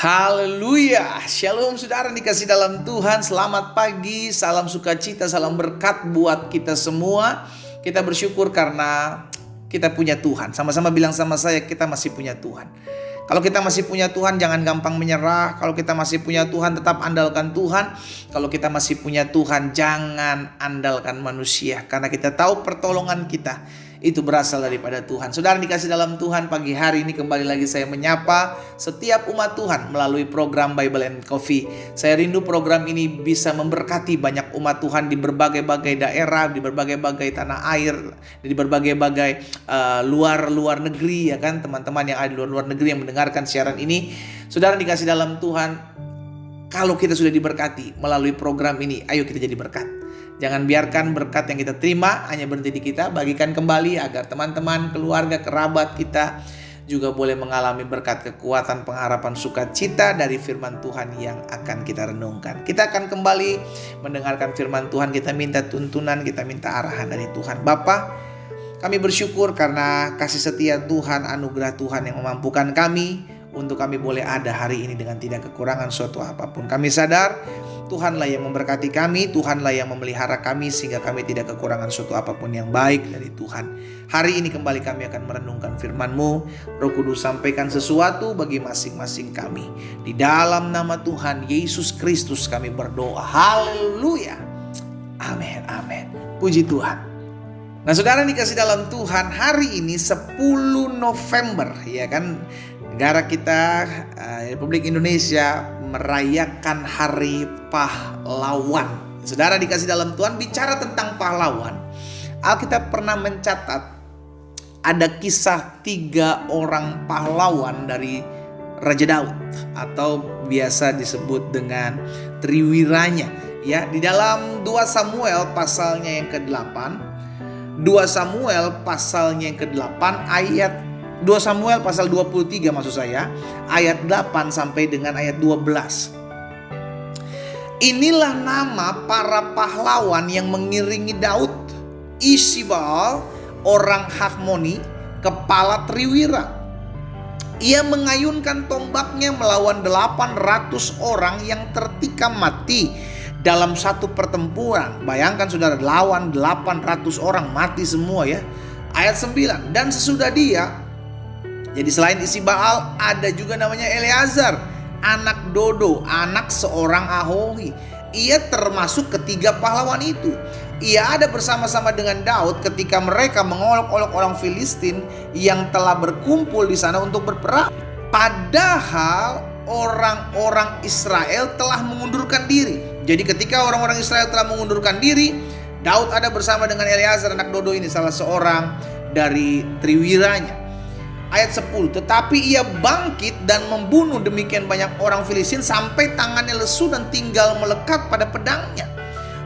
Haleluya, shalom saudara dikasih dalam Tuhan. Selamat pagi, salam sukacita, salam berkat buat kita semua. Kita bersyukur karena kita punya Tuhan. Sama-sama bilang sama saya, kita masih punya Tuhan. Kalau kita masih punya Tuhan, jangan gampang menyerah. Kalau kita masih punya Tuhan, tetap andalkan Tuhan. Kalau kita masih punya Tuhan, jangan andalkan manusia. Karena kita tahu pertolongan kita itu berasal daripada Tuhan. Saudara dikasih dalam Tuhan, pagi hari ini kembali lagi saya menyapa setiap umat Tuhan melalui program Bible and Coffee. Saya rindu program ini bisa memberkati banyak umat Tuhan di berbagai-bagai daerah, di berbagai-bagai tanah air, di berbagai-bagai luar negeri, ya kan, teman-teman yang ada di luar negeri yang mendengarkan siaran ini. Saudara dikasih dalam Tuhan, kalau kita sudah diberkati melalui program ini, ayo kita jadi berkat. Jangan biarkan berkat yang kita terima hanya berhenti di kita, bagikan kembali agar teman-teman, keluarga, kerabat kita juga boleh mengalami berkat, kekuatan, pengharapan, sukacita dari firman Tuhan yang akan kita renungkan. Kita akan kembali mendengarkan firman Tuhan, kita minta tuntunan, kita minta arahan dari Tuhan. Bapa, kami bersyukur karena kasih setia Tuhan, anugerah Tuhan yang memampukan kami untuk kami boleh ada hari ini dengan tidak kekurangan suatu apapun. Kami sadar Tuhanlah yang memberkati kami, Tuhanlah yang memelihara kami sehingga kami tidak kekurangan suatu apapun yang baik dari Tuhan. Hari ini kembali kami akan merenungkan firman-Mu. Roh Kudus, sampaikan sesuatu bagi masing-masing kami. Di dalam nama Tuhan Yesus Kristus kami berdoa. Haleluya. Amin, amin. Puji Tuhan. Nah, saudara dikasih dalam Tuhan, hari ini 10 November, ya kan, negara kita, Republik Indonesia merayakan Hari Pahlawan. Saudara dikasih dalam Tuhan, bicara tentang pahlawan, Alkitab pernah mencatat ada kisah 3 orang pahlawan dari Raja Daud, atau biasa disebut dengan triwiranya. Ya, di dalam 2 Samuel pasalnya yang ke-8, 2 Samuel pasalnya yang ke-8 ayat 2 Samuel pasal 23 maksud saya, ayat 8 sampai dengan ayat 12. Inilah nama para pahlawan yang mengiringi Daud: Isibal, orang Hakmoni, kepala triwira. Ia mengayunkan tombaknya melawan 800 orang yang tertikam mati dalam satu pertempuran. Bayangkan saudara, lawan 800 orang, mati semua ya. Ayat 9, dan sesudah dia, jadi selain Isibal ada juga namanya Eleazar, anak Dodo, anak seorang Ahohi. Ia termasuk ketiga pahlawan itu. Ia ada bersama-sama dengan Daud ketika mereka mengolok-olok orang Filistin yang telah berkumpul di sana untuk berperang. Padahal orang-orang Israel telah mengundurkan diri. Jadi ketika orang-orang Israel telah mengundurkan diri, Daud ada bersama dengan Eleazar anak Dodo ini, salah seorang dari triwiranya. Ayat 10, tetapi ia bangkit dan membunuh demikian banyak orang Filistin sampai tangannya lesu dan tinggal melekat pada pedangnya.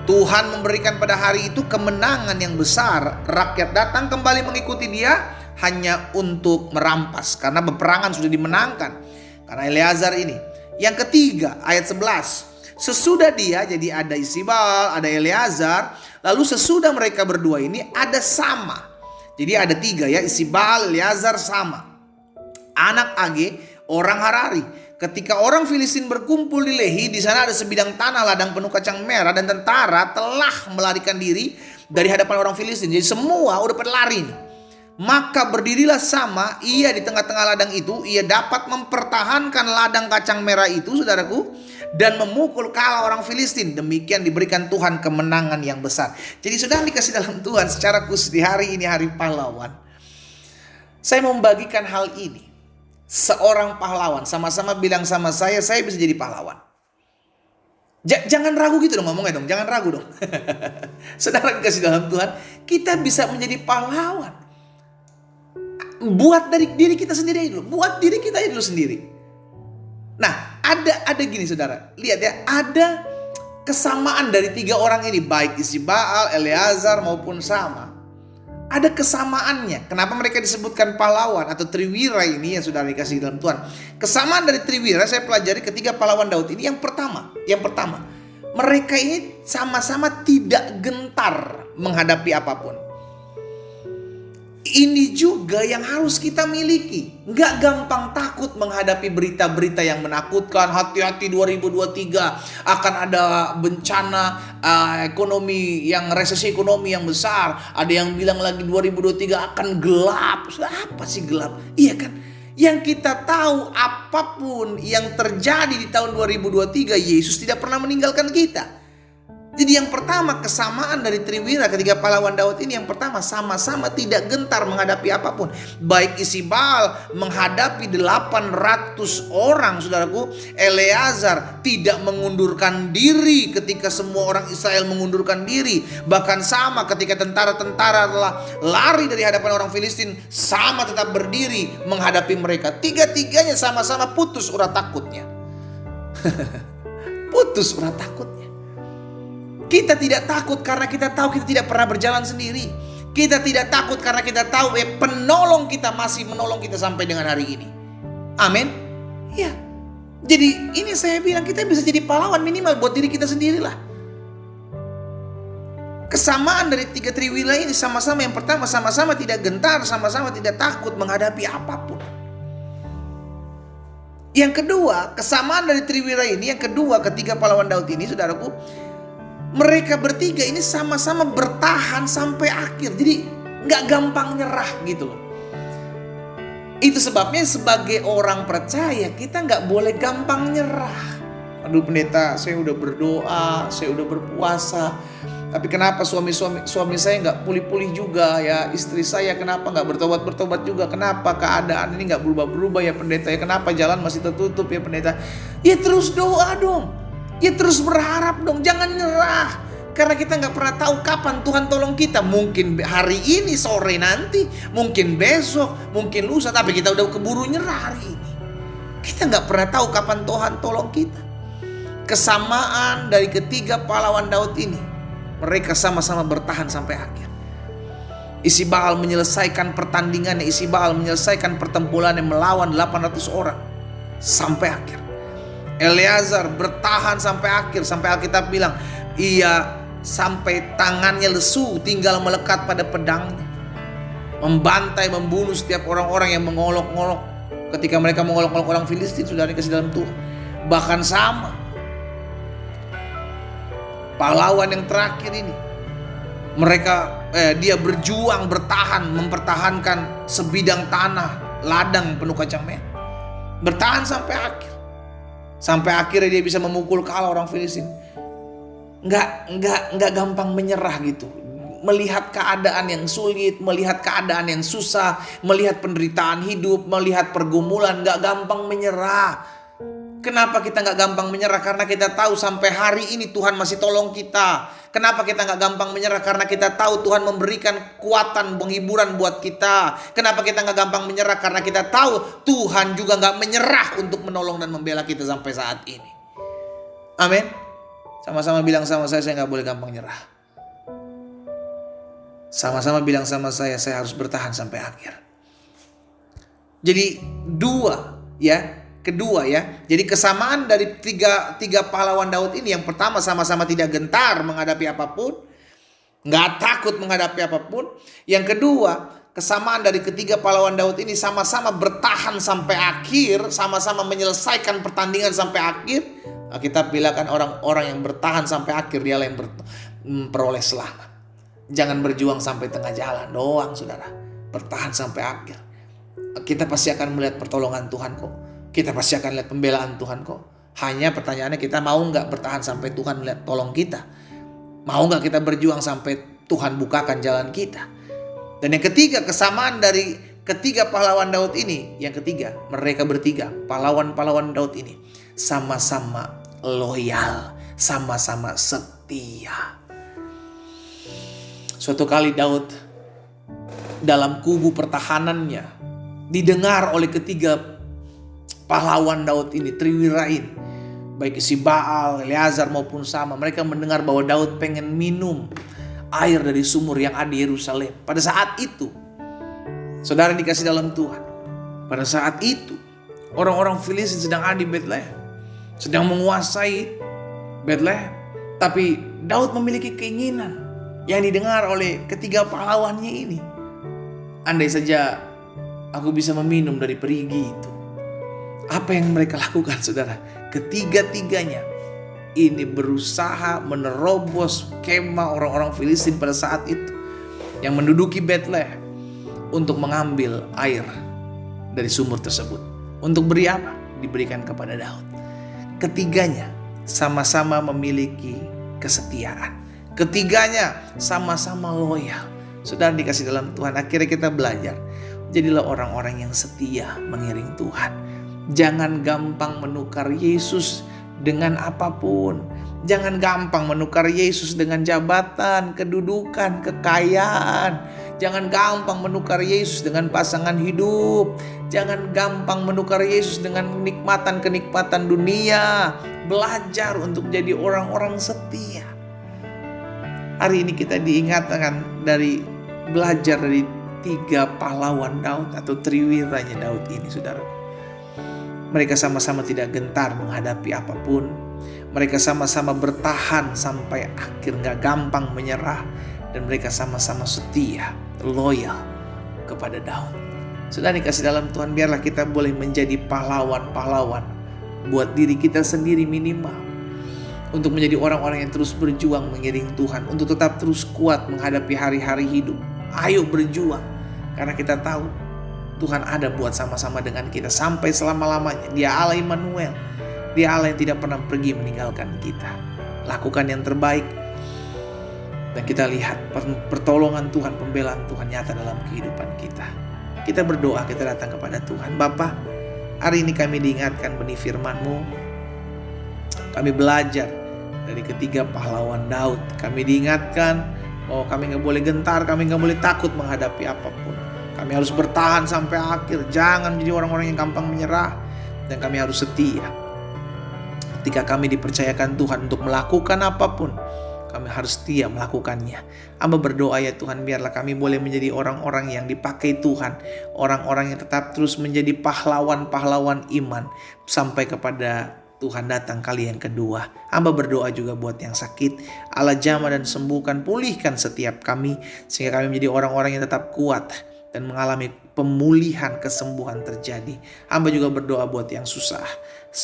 Tuhan memberikan pada hari itu kemenangan yang besar. Rakyat datang kembali mengikuti dia hanya untuk merampas, karena peperangan sudah dimenangkan karena Eleazar ini. Yang ketiga, ayat 11, sesudah dia, jadi ada Isibal, ada Eleazar, lalu sesudah mereka berdua ini ada Sama. Jadi ada 3 ya, Isibal, Eleazar, Sama, anak Age, orang Harari. Ketika orang Filistin berkumpul di Lehi, di sana ada sebidang tanah ladang penuh kacang merah, dan tentara telah melarikan diri dari hadapan orang Filistin. Jadi semua udah pada lari. Maka berdirilah Sama, ia di tengah-tengah ladang itu. Ia dapat mempertahankan ladang kacang merah itu, saudaraku, dan memukul kalah orang Filistin. Demikian diberikan Tuhan kemenangan yang besar. Jadi saudara dikasih dalam Tuhan, secara khusus di hari ini, hari pahlawan, saya mau membagikan hal ini. Seorang pahlawan, sama-sama bilang sama saya bisa jadi pahlawan. Jangan ragu gitu dong ngomongnya dong, jangan ragu dong. Saudara dikasih dalam Tuhan, kita bisa menjadi pahlawan. Buat dari diri kita sendiri dulu, buat diri kita dulu sendiri. Nah, ada gini saudara, lihat ya, ada kesamaan dari 3 orang ini, baik Isibal, Eleazar maupun Sama. Ada kesamaannya. Kenapa mereka disebutkan pahlawan atau triwira ini ya saudara dikasih dalam Tuhan? Kesamaan dari triwira saya pelajari ketiga pahlawan Daud ini. Yang pertama, mereka ini sama-sama tidak gentar menghadapi apapun. Ini juga yang harus kita miliki. Nggak gampang takut menghadapi berita-berita yang menakutkan. Hati-hati 2023 akan ada bencana ekonomi, resesi ekonomi yang besar. Ada yang bilang lagi 2023 akan gelap. Apa sih gelap? Iya kan? Yang kita tahu, apapun yang terjadi di tahun 2023, Yesus tidak pernah meninggalkan kita. Jadi yang pertama, kesamaan dari Triwira ketiga pahlawan Daud ini, yang pertama sama-sama tidak gentar menghadapi apapun. Baik Isibal menghadapi 800 orang, saudaraku. Eleazar tidak mengundurkan diri ketika semua orang Israel mengundurkan diri. Bahkan sama ketika tentara-tentara telah lari dari hadapan orang Filistin, sama tetap berdiri menghadapi mereka. Tiga-tiganya sama-sama putus urat takutnya. Putus urat takutnya. Kita tidak takut karena kita tahu kita tidak pernah berjalan sendiri. Kita tidak takut karena kita tahu penolong kita masih menolong kita sampai dengan hari ini. Amin. Ya. Jadi ini saya bilang, kita bisa jadi pahlawan minimal buat diri kita sendirilah. Kesamaan dari tiga Triwira ini sama-sama, yang pertama sama-sama tidak gentar, sama-sama tidak takut menghadapi apapun. Yang kedua, kesamaan dari Triwira ini, yang kedua ketiga pahlawan Daud ini, saudaraku, mereka bertiga ini sama-sama bertahan sampai akhir. Jadi gak gampang nyerah gitu loh. Itu sebabnya sebagai orang percaya kita gak boleh gampang nyerah. Aduh pendeta, saya udah berdoa, saya udah berpuasa, tapi kenapa suami saya gak pulih-pulih juga ya. Istri saya kenapa gak bertobat juga. Kenapa keadaan ini gak berubah-berubah ya pendeta ya. Kenapa jalan masih tertutup ya pendeta. Ya terus doa dong. Ya terus berharap dong, jangan nyerah. Karena kita gak pernah tahu kapan Tuhan tolong kita. Mungkin hari ini, sore nanti, mungkin besok, mungkin lusa. Tapi kita udah keburu nyerah hari ini. Kita gak pernah tahu kapan Tuhan tolong kita. Kesamaan dari ketiga pahlawan Daud ini, mereka sama-sama bertahan sampai akhir. Isibal menyelesaikan pertandingannya, Isibal menyelesaikan pertempurannya melawan 800 orang sampai akhir. Eleazar bertahan sampai akhir, sampai Alkitab bilang ia sampai tangannya lesu, tinggal melekat pada pedangnya, membantai, membunuh setiap orang-orang yang mengolok-ngolok. Ketika mereka mengolok-ngolok orang Filistin, sudah dikasih dalam Tuhan. Bahkan sama pahlawan yang terakhir ini, dia berjuang, bertahan, mempertahankan sebidang tanah, ladang penuh kacang merah, bertahan sampai akhir. Sampai akhirnya dia bisa memukul kalah orang Filistin. Nggak gampang menyerah gitu. Melihat keadaan yang sulit, melihat keadaan yang susah, melihat penderitaan hidup, melihat pergumulan, nggak gampang menyerah. Kenapa kita nggak gampang menyerah? Karena kita tahu sampai hari ini Tuhan masih tolong kita. Kenapa kita nggak gampang menyerah? Karena kita tahu Tuhan memberikan kekuatan, penghiburan buat kita. Kenapa kita nggak gampang menyerah? Karena kita tahu Tuhan juga nggak menyerah untuk menolong dan membela kita sampai saat ini. Amin. Sama-sama bilang sama saya nggak boleh gampang nyerah. Sama-sama bilang sama saya harus bertahan sampai akhir. Jadi kedua ya. Jadi kesamaan dari tiga pahlawan Daud ini, yang pertama sama-sama tidak gentar menghadapi apapun, nggak takut menghadapi apapun. Yang kedua, kesamaan dari ketiga pahlawan Daud ini sama-sama bertahan sampai akhir, sama-sama menyelesaikan pertandingan sampai akhir. Kita bilangkan orang-orang yang bertahan sampai akhir, dialah yang memperoleh selamat. Jangan berjuang sampai tengah jalan doang, saudara. Bertahan sampai akhir. Kita pasti akan melihat pertolongan Tuhan kok. Kita pasti akan lihat pembelaan Tuhan kok. Hanya pertanyaannya, kita mau gak bertahan sampai Tuhan lihat tolong kita? Mau gak kita berjuang sampai Tuhan bukakan jalan kita? Dan yang ketiga, kesamaan dari ketiga pahlawan Daud ini. Yang ketiga, mereka bertiga, pahlawan-pahlawan Daud ini, sama-sama loyal, sama-sama setia. Suatu kali Daud dalam kubu pertahanannya didengar oleh ketiga pahlawan Daud ini, Triwira ini, baik Isibal, Eleazar maupun sama, mereka mendengar bahwa Daud pengen minum air dari sumur yang ada di Yerusalem. Pada saat itu, saudara dikasih dalam Tuhan, pada saat itu orang-orang Filistin sedang ada di Betlehem, sedang menguasai Betlehem. Tapi Daud memiliki keinginan yang didengar oleh ketiga pahlawannya ini. Andai saja aku bisa meminum dari perigi itu. Apa yang mereka lakukan, saudara? Ketiga-tiganya ini berusaha menerobos kemah orang-orang Filistin pada saat itu yang menduduki Betlehem untuk mengambil air dari sumur tersebut. Untuk beri apa? Diberikan kepada Daud. Ketiganya sama-sama memiliki kesetiaan. Ketiganya sama-sama loyal. Saudara dikasih dalam Tuhan, akhirnya kita belajar. Jadilah orang-orang yang setia mengiring Tuhan. Jangan gampang menukar Yesus dengan apapun. Jangan gampang menukar Yesus dengan jabatan, kedudukan, kekayaan. Jangan gampang menukar Yesus dengan pasangan hidup. Jangan gampang menukar Yesus dengan kenikmatan-kenikmatan dunia. Belajar untuk jadi orang-orang setia. Hari ini kita diingatkan belajar dari 3 pahlawan Daud atau triwiranya Daud ini, saudara. Mereka sama-sama tidak gentar menghadapi apapun. Mereka sama-sama bertahan sampai akhir, gak gampang menyerah. Dan mereka sama-sama setia, loyal kepada Daud. Saudara dikasih dalam Tuhan, biarlah kita boleh menjadi pahlawan-pahlawan buat diri kita sendiri minimal. Untuk menjadi orang-orang yang terus berjuang mengiring Tuhan. Untuk tetap terus kuat menghadapi hari-hari hidup. Ayo berjuang. Karena kita tahu Tuhan ada buat sama-sama dengan kita sampai selama-lamanya. Dia Allah Immanuel. Dia Allah yang tidak pernah pergi meninggalkan kita. Lakukan yang terbaik. Dan kita lihat pertolongan Tuhan, pembelaan Tuhan nyata dalam kehidupan kita. Kita berdoa, kita datang kepada Tuhan. Bapa, hari ini kami diingatkan benih firman-Mu. Kami belajar dari ketiga pahlawan Daud. Kami diingatkan bahwa kami gak boleh gentar, kami gak boleh takut menghadapi apapun. Kami harus bertahan sampai akhir. Jangan menjadi orang-orang yang gampang menyerah. Dan kami harus setia. Ketika kami dipercayakan Tuhan untuk melakukan apapun, kami harus setia melakukannya. Hamba berdoa ya Tuhan, biarlah kami boleh menjadi orang-orang yang dipakai Tuhan. Orang-orang yang tetap terus menjadi pahlawan-pahlawan iman. Sampai kepada Tuhan datang kali yang kedua. Hamba berdoa juga buat yang sakit. Allah jamah dan sembuhkan, pulihkan setiap kami. Sehingga kami menjadi orang-orang yang tetap kuat. Dan mengalami pemulihan, kesembuhan terjadi. Hamba juga berdoa buat yang susah.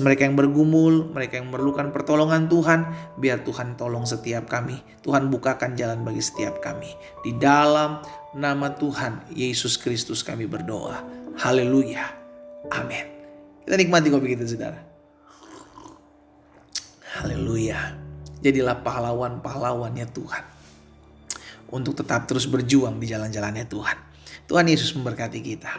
Mereka yang bergumul, mereka yang memerlukan pertolongan Tuhan, biar Tuhan tolong setiap kami. Tuhan bukakan jalan bagi setiap kami. Di dalam nama Tuhan Yesus Kristus kami berdoa. Haleluya. Amin. Kita nikmati kopi kita, saudara. Haleluya. Jadilah pahlawan-pahlawannya Tuhan. Untuk tetap terus berjuang di jalan-jalannya Tuhan. Tuhan Yesus memberkati kita.